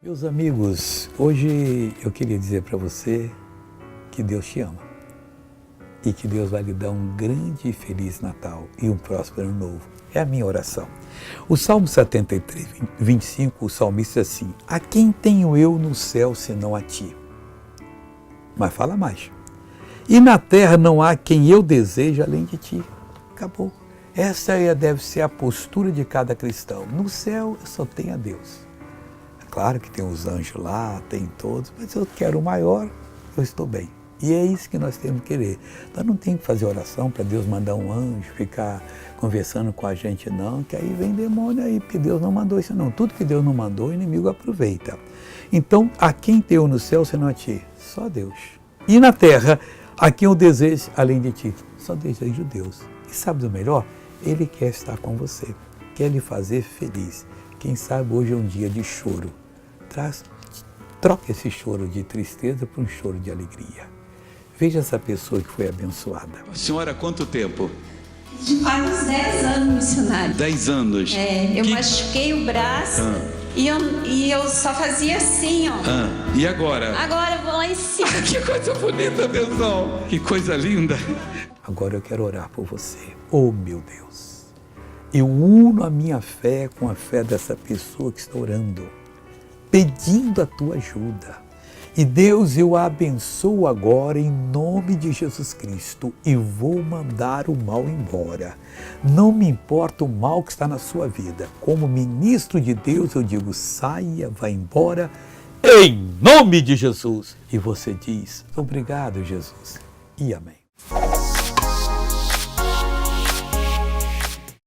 Meus amigos, hoje eu queria dizer para você que Deus te ama e que Deus vai lhe dar um grande e feliz Natal e um próspero ano novo. É a minha oração. O Salmo 73, 25, o salmista diz assim: a quem tenho eu no céu senão a ti? Mas fala mais. E na terra não há quem eu deseje além de ti. Acabou. Essa deve ser a postura de cada cristão. No céu eu só tenho a Deus. Claro que tem os anjos lá, tem todos, mas eu quero o maior, eu estou bem. E é isso que nós temos que querer. Nós não temos que fazer oração para Deus mandar um anjo, ficar conversando com a gente não, que aí vem demônio aí, porque Deus não mandou isso não. Tudo que Deus não mandou, o inimigo aproveita. Então, a quem tenho no céu senão a ti? Só Deus. E na terra, a quem eu desejo além de ti? Só desejo Deus. E sabe do melhor? Ele quer estar com você, quer lhe fazer feliz. Quem sabe hoje é um dia de choro. Troque esse choro de tristeza por um choro de alegria. Veja essa pessoa que foi abençoada. Senhora, há quanto tempo? Faz uns 10 anos, missionário. 10 anos. Eu machuquei o braço e eu só fazia assim, ó. E agora? Agora eu vou lá em cima. Que coisa bonita, Deusão. Que coisa linda. Agora eu quero orar por você. Oh, meu Deus. Eu uno a minha fé com a fé dessa pessoa que está orando, pedindo a tua ajuda. E Deus, eu a abençoo agora em nome de Jesus Cristo e vou mandar o mal embora. Não me importa o mal que está na sua vida. Como ministro de Deus, eu digo, saia, vá embora, em nome de Jesus. E você diz, obrigado, Jesus, e amém.